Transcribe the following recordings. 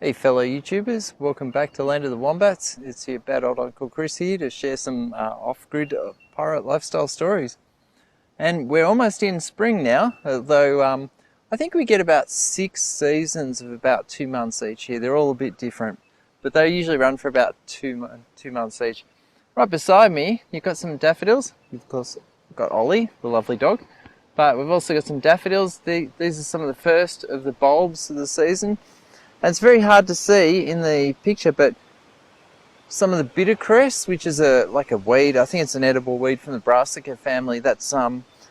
Hey fellow YouTubers, welcome back to Land of the Wombats. It's your bad old Uncle Chris here to share some off-grid pirate lifestyle stories. And we're almost in spring now, although I think we get about 6 seasons of about 2 months each year. They're all a bit different, but they usually run for about two months each. Right beside me, you've got some daffodils. Of course, we've got Ollie, the lovely dog, but we've also got some daffodils. These are some of the first of the bulbs of the season. And it's very hard to see in the picture, but some of the bittercress, which is like a weed, I think it's an edible weed from the brassica family, that's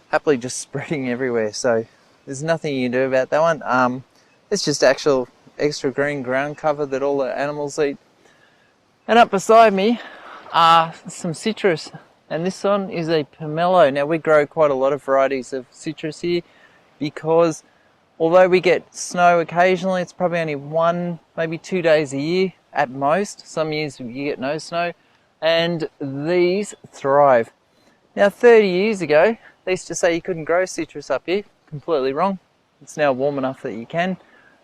happily just spreading everywhere. So there's nothing you can do about that one. It's just actual extra green ground cover that all the animals eat. And up beside me are some citrus, and this one is a pomelo. Now we grow quite a lot of varieties of citrus here because although we get snow occasionally, it's probably only 1, maybe 2 days a year at most. Some years you get no snow, and these thrive. Now 30 years ago, they used to say you couldn't grow citrus up here. Completely wrong. It's now warm enough that you can.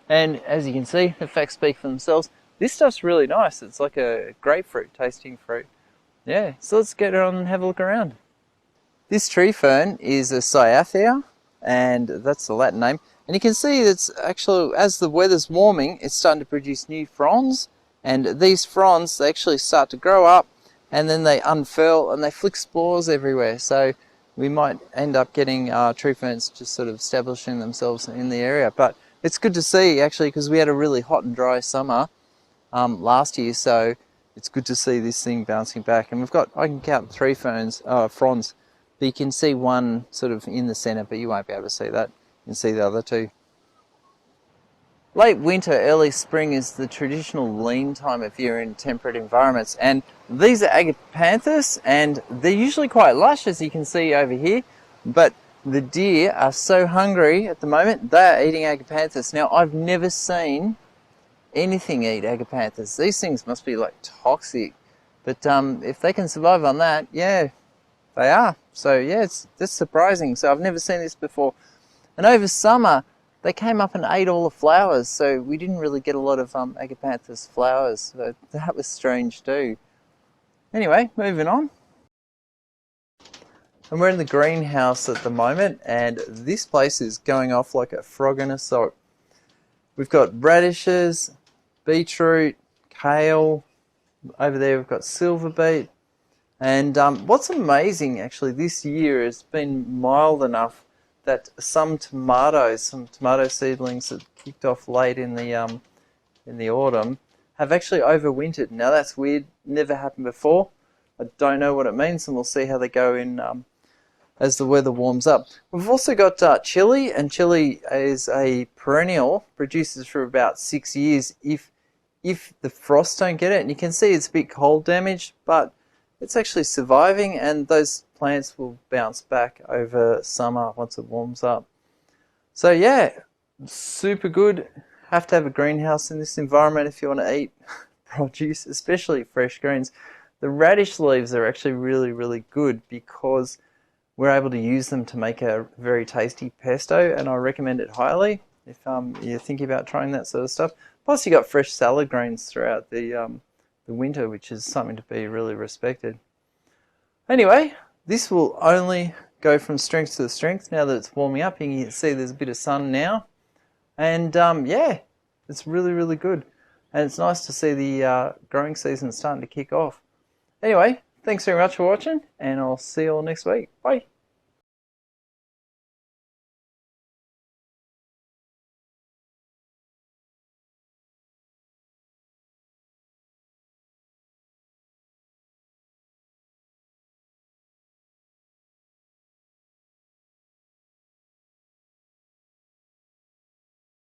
And as you can see, the facts speak for themselves. This stuff's really nice. It's like a grapefruit tasting fruit. Yeah, so let's get on and have a look around. This tree fern is a cyathea, and that's the Latin name. And you can see it's actually, as the weather's warming, it's starting to produce new fronds. And these fronds, they actually start to grow up, and then they unfurl and they flick spores everywhere. So we might end up getting tree ferns just sort of establishing themselves in the area. But it's good to see, actually, because we had a really hot and dry summer last year. So it's good to see this thing bouncing back. And we've got, I can count 3 fronds. But you can see one sort of in the center, but you won't be able to see that. You can see the other 2. Late winter, early spring is the traditional lean time of year in temperate environments, and these are agapanthus, and they're usually quite lush, as you can see over here, but the deer are so hungry at the moment, they're eating agapanthus. Now, I've never seen anything eat agapanthus. These things must be like toxic, but if they can survive on that, yeah, they are. So yeah, that's surprising. So I've never seen this before. And over summer, they came up and ate all the flowers, so we didn't really get a lot of agapanthus flowers. So that was strange too. Anyway, moving on. And we're in the greenhouse at the moment, and this place is going off like a frog in a sock. We've got radishes, beetroot, kale. Over there we've got silver beet. And what's amazing actually this year has been mild enough that some tomato seedlings that kicked off late in the autumn have actually overwintered. Now that's weird, never happened before. I don't know what it means, and we'll see how they go in as the weather warms up. We've also got chili, and chili is a perennial, produces for about 6 years if the frosts don't get it. And you can see it's a bit cold damaged, but it's actually surviving, and those plants will bounce back over summer once it warms up. So yeah, super good. Have to have a greenhouse in this environment if you want to eat produce, especially fresh greens. The radish leaves are actually really, really good because we're able to use them to make a very tasty pesto, and I recommend it highly if you're thinking about trying that sort of stuff. Plus you got fresh salad greens throughout the winter, which is something to be really respected. Anyway, this will only go from strength to strength now that it's warming up. You can see there's a bit of sun now. And yeah, it's really, really good. And it's nice to see the growing season starting to kick off. Anyway, thanks very much for watching, and I'll see you all next week. Bye.